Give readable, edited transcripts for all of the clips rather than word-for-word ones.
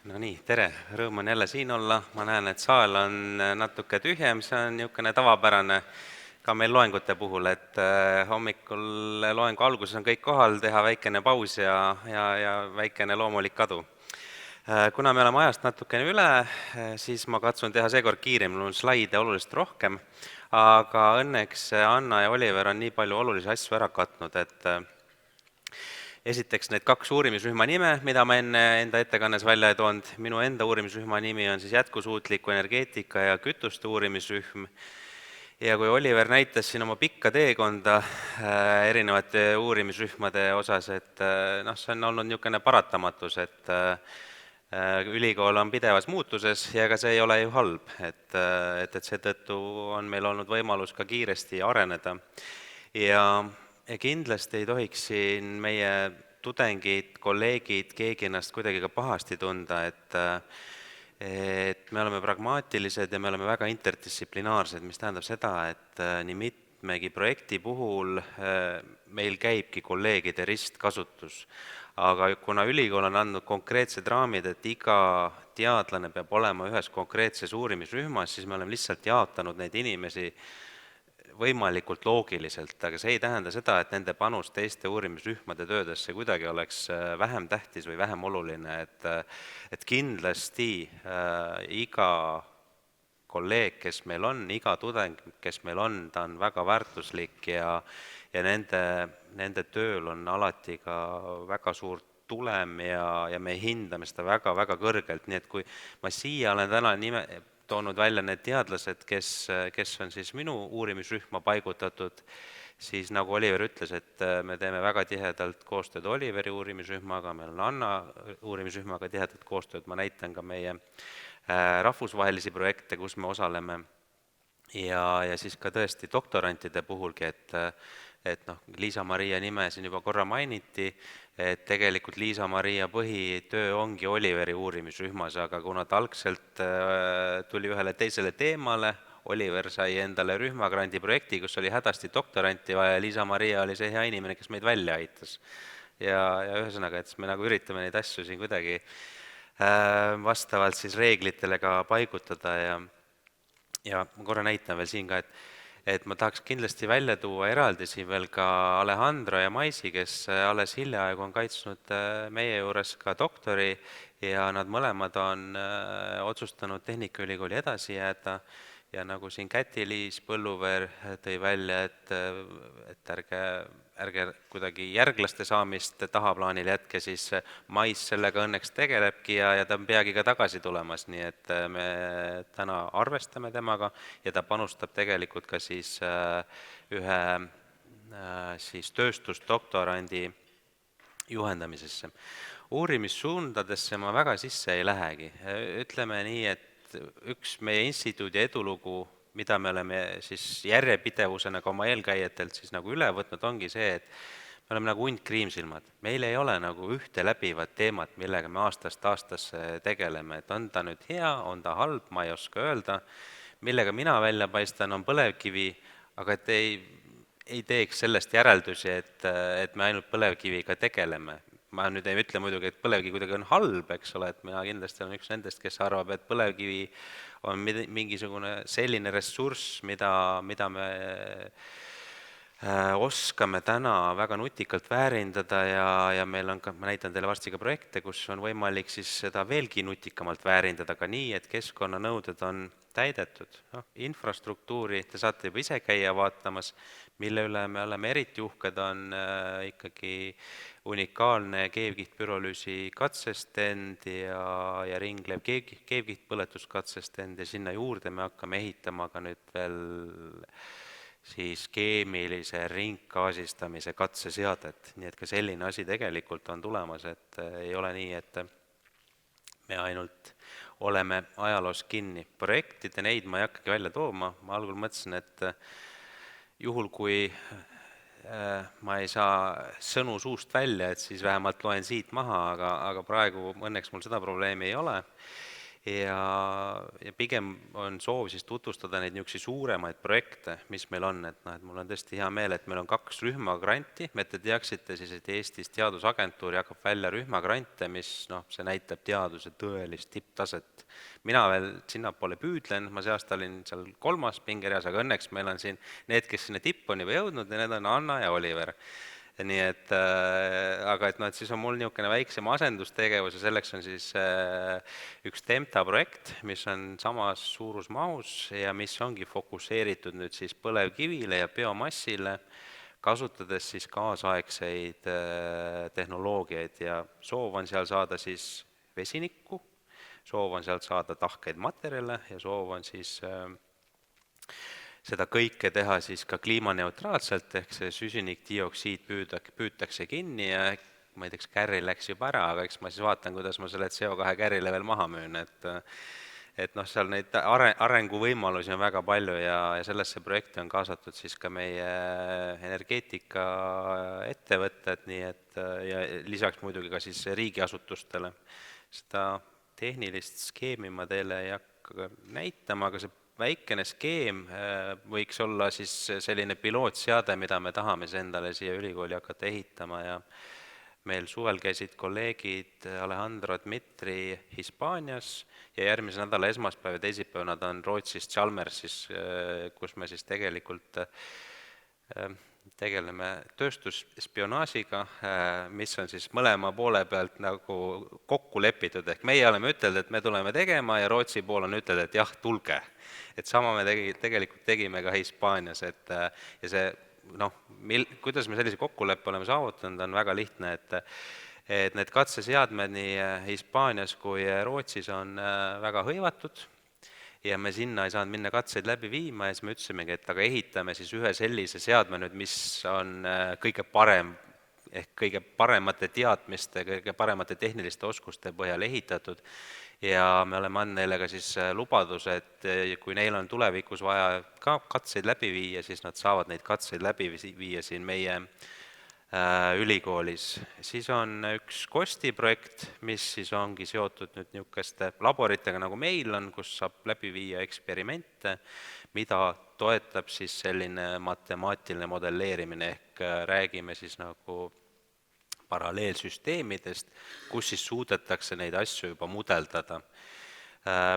No nii, tere, rõõm on jälle siin olla, ma näen, et saal on natuke tühjem, see on niisugune tavapärane ka meil loengute puhul, et hommikul loengu alguses on kõik kohal, teha väikene paus ja väikene loomulik kadu. Kuna me oleme ajast natukene üle, siis ma katsun teha seekord kiiremini, mul on slaide oluliselt rohkem, aga õnneks Anna ja Oliver on nii palju olulisi asju ära katnud, et esiteks need kaks uurimisrühma nime, mida ma enne enda ettekannes välja ei toonud. Minu enda uurimisrühma nimi on siis jätkusuutliku energeetika ja kütuste uurimisrühm. Ja kui Oliver näitas siin oma pikka teekonda erinevate uurimisrühmade osas, et see on olnud niisugune paratamatus, et ülikool on pidevas muutuses ja ega see ei ole ju halb, et seetõttu on meil olnud võimalus ka kiiresti areneda. Ja kindlasti ei tohiks siin meie tudengid, kolleegid, keegi ennast kuidagi ka pahasti tunda, et me oleme pragmaatilised ja me oleme väga interdistsiplinaarsed, mis tähendab seda, et nii mitmegi projekti puhul meil käibki kolleegide ristkasutus. Aga kuna ülikool on andnud konkreetsed raamid, et iga teadlane peab olema ühes konkreetses uurimisrühmas, siis me oleme lihtsalt jaotanud neid inimesi võimalikult loogiliselt, aga see ei tähenda seda, et nende panus teiste uurimisrühmade töödesse kuidagi oleks vähem tähtis või vähem oluline, et kindlasti iga kolleeg, kes meil on, iga tudeng, kes meil on, ta on väga väärtuslik ja nende tööl on alati ka väga suur tulem ja me hindame seda väga-väga kõrgelt, nii et kui ma siia olen täna toonud välja need teadlased, kes on siis minu uurimisrühma paigutatud, siis nagu Oliver ütles, et me teeme väga tihedalt koostööd Oliveri uurimisrühmaga, meil on Anna uurimisrühmaga tihedalt koostööd, ma näitan ka meie rahvusvahelisi projekte, kus me osaleme ja siis ka tõesti doktorantide puhulgi, et Liisa-Maria nime siin juba korra mainiti, et tegelikult Liisa-Maria põhitöö ongi Oliveri uurimisrühmas, aga kuna ta algselt tuli ühele teisele teemale, Oliver sai endale rühmagrandi projekti, kus oli hädasti doktoranti vaja ja Liisa-Maria oli see hea inimene, kes meid välja aitas. Ja ühesõnaga, et me nagu üritame neid asju siin kuidagi vastavalt siis reeglitele ka paigutada ja ma korra näitan veel siin ka, et ma tahaks kindlasti välja tuua eraldi siin veel ka Alejandro ja Maisi, kes alles hiljaaegu on kaitsnud meie juures ka doktori ja nad mõlemad on otsustanud Tehnikaülikooli edasi jääda ja nagu siin Käti-Liis Põlluveer tõi välja, et ärge kuidagi järglaste saamist tahaplaanil jätke, siis Mais sellega õnneks tegelebki ja ta on peagi ka tagasi tulemas, nii et me täna arvestame temaga ja ta panustab tegelikult ka siis ühe siis tööstusdoktorandi juhendamisesse. Uurimissuundadesse ma väga sisse ei lähegi, ütleme nii, et üks meie instituudi edulugu, mida me oleme siis järjepidevusena ka oma eelkäijatelt siis nagu üle võtnud, ongi see, et me oleme nagu hunt kriimsilmad. Meil ei ole nagu ühte läbivat teemat, millega me aastast aastasse tegeleme, et on ta nüüd hea, on ta halb, ma ei oska öelda. Millega mina välja paistan, on põlevkivi, aga et ei teeks sellest järeldusi, et me ainult põlevkiviga tegeleme. Ma nüüd ei ütle muidugi, et põlevkivi kuidagi on halb, eks ole, et mina kindlasti olen üks nendest, kes arvab, et põlevkivi on mingisugune selline ressurss, mida me oskame täna väga nutikalt väärindada ja meil on ka, ma näitan teile varsti ka projekte, kus on võimalik siis seda veelgi nutikamalt väärindada ka nii, et keskkonnanõuded on täidetud. Infrastruktuuri te saate juba ise käia vaatamas, mille üle me oleme eriti uhked, on ikkagi unikaalne keevkihtpürolüüsi katsestend ja ringlev keevkihtpõletuskatsestend ja sinna juurde me hakkame ehitama ka nüüd veel siis keemilise ringgaasistamise katseseadet, nii et ka selline asi tegelikult on tulemas, et ei ole nii, et me ainult oleme ajaloos kinni. Projektide neid ma ei hakkagi välja tooma, ma algul mõtlesin, et juhul kui ma ei saa sõnu suust välja, et siis vähemalt loen siit maha, aga praegu õnneks mul seda probleemi ei ole. ja pigem on soov siis tutvustada neid niisuguseid suuremaid projekte, mis meil on, et noh, et mul on tõesti hea meel, et meil on 2 rühmagranti, et te teaksite siis, et Eestis Teadusagentuur jagab välja rühmagrante, mis noh, see näitab teaduse tõelist tipptaset. Mina veel sinnapoole püüdlen, ma see aasta olin seal 3. pingereas, aga õnneks meil on siin need, kes sinna tippu on juba jõudnud ja need on Anna ja Oliver. Nii et, aga et noh, et siis on mul niisugune väiksem asendustegevus ja selleks on siis üks Tempta projekt, mis on samas suurusmahus ja mis ongi fokusseeritud nüüd siis põlevkivile ja biomassile, kasutades siis kaasaegseid tehnoloogiaid ja soov on seal saada siis vesinikku, soov on sealt saada tahkeid materjale ja soov on siis seda kõike teha siis ka kliimaneutraalselt, ehk see süsinikdioksiid püütakse kinni ja ma ei tea, kas Kärri läks juba ära, aga eks ma siis vaatan, kuidas ma selle CO2 Kärrile veel maha müün, et noh, seal neid arenguvõimalusi on väga palju ja sellesse projekti on kaasatud siis ka meie energeetikaettevõtted, nii et ja lisaks muidugi ka siis riigiasutustele. Seda tehnilist skeemi ma teile ei hakka näitama, aga see väikene skeem võiks olla siis selline pilootseade, mida me tahame siis endale siia ülikooli hakata ehitama ja meil suvel käisid kolleegid Alejandro Dmitri Hispaanias ja järgmise nädala esmaspäev ja teisipäev nad on Rootsis Chalmersis, kus me siis tegelikult tegeleme tööstusspionaažiga, mis on siis mõlema poole pealt nagu kokku lepitud, ehk meie oleme ütelnud, et me tuleme tegema ja Rootsi pool on ütelnud, et jah, tulge. Et sama me tegelikult tegime ka Hispaanias, et ja see noh, kuidas me sellise kokkuleppe oleme saavutanud, on väga lihtne, et need katseseadmed nii Hispaanias kui Rootsis on väga hõivatud ja me sinna ei saanud minna katseid läbi viima ja siis me ütlesimegi, et aga ehitame siis ühe sellise seadme nüüd, mis on kõige parem, ehk kõige paremate teadmiste, kõige paremate tehniliste oskuste põhjal ehitatud ja me oleme andnud neile ka siis lubaduse, et kui neil on tulevikus vaja ka katseid läbi viia, siis nad saavad neid katseid läbi viia siin meie ülikoolis. Siis on üks KOSTi projekt, mis siis ongi seotud nüüd niisuguste laboritega, nagu meil on, kus saab läbi viia eksperimente, mida toetab siis selline matemaatiline modelleerimine, ehk räägime siis nagu paralleelsüsteemidest, kus siis suudetakse neid asju juba mudeldada.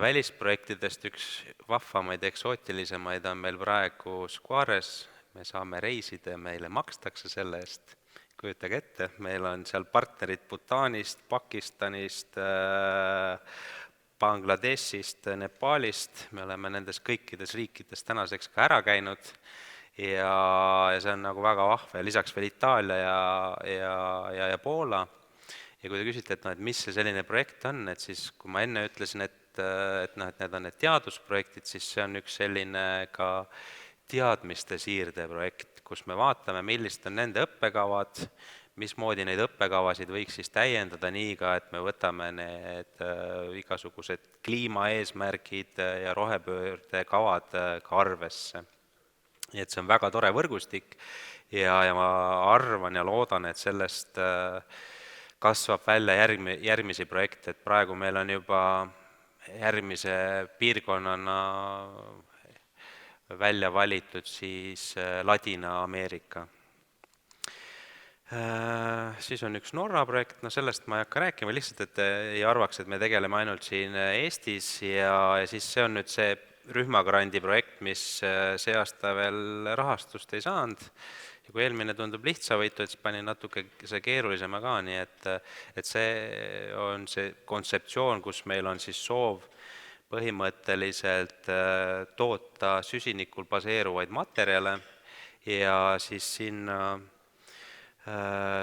Välisprojektidest üks vahvamaid, eksootilisemaid on meil praegu Squares, me saame reisida ja meile makstakse selle eest. Kujutage ette, meil on seal partnerid Bhutanist, Pakistanist, Bangladeshist, Nepaalist, me oleme nendes kõikides riikides tänaseks ka ära käinud ja see on nagu väga vahva ja lisaks veel Itaalia ja Poola. Ja kui te küsite, et, no, et mis see selline projekt on, et siis kui ma enne ütlesin, et need on need teadusprojektid, siis see on üks selline ka teadmiste siirde projekt, kus me vaatame, millised on nende õppekavad, mismoodi neid õppekavasid võiks siis täiendada nii ka, et me võtame need igasugused kliimaeesmärgid ja rohepöörde kavad ka arvesse. Nii et see on väga tore võrgustik ja ma arvan ja loodan, et sellest kasvab välja järgmisi projekte, et praegu meil on juba järgmise piirkonnana välja valitud siis Ladina-Ameerika. Siis on üks Norra projekt, no sellest ma ei hakka rääkima, lihtsalt, et ei arvaks, et me tegeleme ainult siin Eestis ja siis see on nüüd see rühmagrandi projekt, mis see aasta veel rahastust ei saanud. Ja kui eelmine tundub lihtsavõitu, et siis panin natuke see keerulisema ka, nii et see on see kontseptsioon, kus meil on siis soov põhimõtteliselt toota süsinikul baseeruvaid materjale ja siis sinna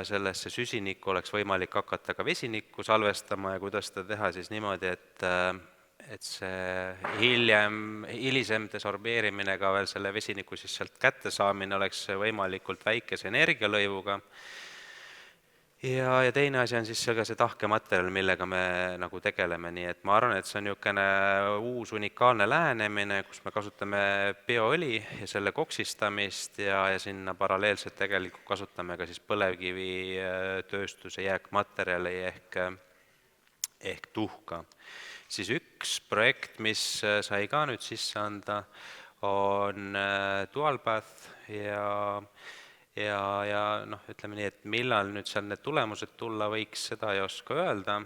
sellesse süsinikku oleks võimalik hakata ka vesinikku salvestama ja kuidas seda teha siis niimoodi, et see hilisem desorbeerimine ka veel selle vesiniku siis sealt kättesaamine oleks võimalikult väikese energialõivuga. Ja teine asi on siis ka see tahkematerjal, millega me nagu tegeleme, nii et ma arvan, et see on niisugune uus unikaalne lähenemine, kus me kasutame bioõli ja selle koksistamist ja sinna paralleelselt tegelikult kasutame ka siis põlevkivitööstuse jääkmaterjali ehk ehk tuhka. Siis üks projekt, mis sai ka nüüd sisse anda, on DualPath ja noh, ütleme nii, et millal nüüd seal need tulemused tulla võiks, seda ei oska öelda,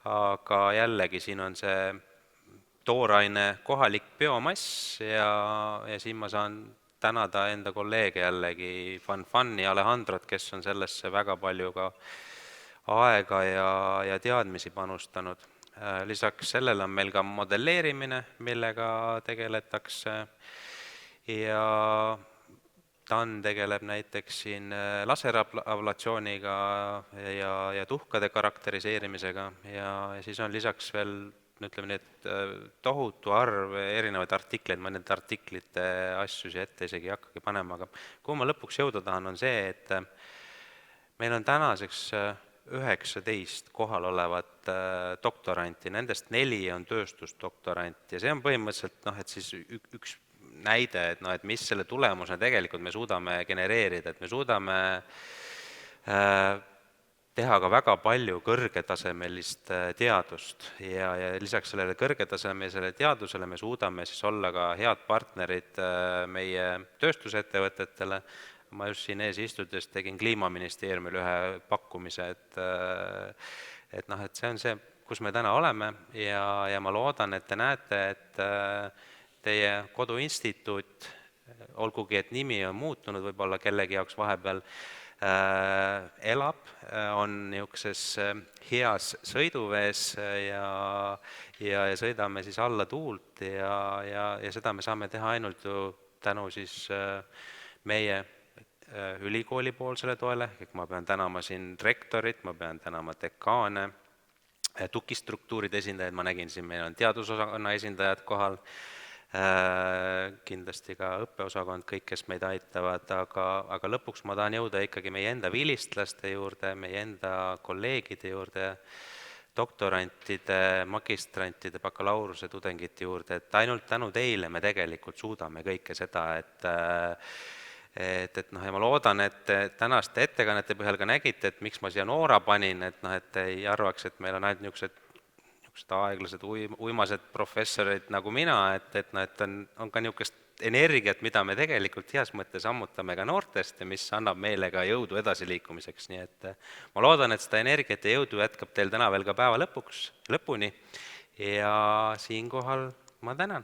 aga jällegi siin on see tooraine kohalik biomass ja siin ma saan tänada enda kolleege jällegi, Fanfani ja Alejandrot, kes on sellesse väga palju ka aega ja teadmisi panustanud. Lisaks sellele on meil ka modelleerimine, millega tegeletakse ja TAN tegeleb näiteks siin laserablatsiooniga ja tuhkade karakteriseerimisega ja siis on lisaks veel, ütleme nii, et tohutu arv erinevaid artikleid, ma nende artiklite asju siia ette isegi ei hakkagi panema, aga kuhu ma lõpuks jõuda tahan, on see, et meil on tänaseks 19 kohal olevat doktoranti, nendest 4 on tööstusdoktorant ja see on põhimõtteliselt noh, et siis üks näide, et noh, et mis selle tulemusena tegelikult me suudame genereerida, et me suudame teha ka väga palju kõrgetasemelist teadust ja lisaks sellele kõrgetasemelisele teadusele me suudame siis olla ka head partnerid meie tööstusettevõtetele. Ma just siin ees istudes tegin Kliimaministeeriumile ühe pakkumise, et noh, et see on see, kus me täna oleme ja ma loodan, et te näete, et teie koduinstituut, olgugi et nimi on muutunud võib-olla kellegi jaoks vahepeal, elab, on niisuguses heas sõiduvees ja sõidame siis alla tuult ja seda me saame teha ainult ju tänu siis meie ülikooli poolsele toele, ehk ma pean tänama siin rektorit, ma pean tänama dekaane, tugistruktuuride esindajaid, ma nägin siin, meil on teadusosakonna esindajad kohal, kindlasti ka õppeosakond, kõik, kes meid aitavad, aga lõpuks ma tahan jõuda ikkagi meie enda vilistlaste juurde, meie enda kolleegide juurde, doktorantide, magistrantide, bakalaureuse tudengite juurde, et ainult tänu teile me tegelikult suudame kõike seda, et noh, ja ma loodan, et tänaste ettekannete põhjal ka nägite, et miks ma siia Noora panin, et noh, et ei arvaks, et meil on ainult niisugused aeglased uimased professorid nagu mina, et on ka niisugust energiat, mida me tegelikult heas mõttes ammutame ka noortest ja mis annab meile ka jõudu edasiliikumiseks, nii et ma loodan, et seda energiat ja jõudu jätkab teil täna veel ka päeva lõpuni ja siinkohal ma tänan.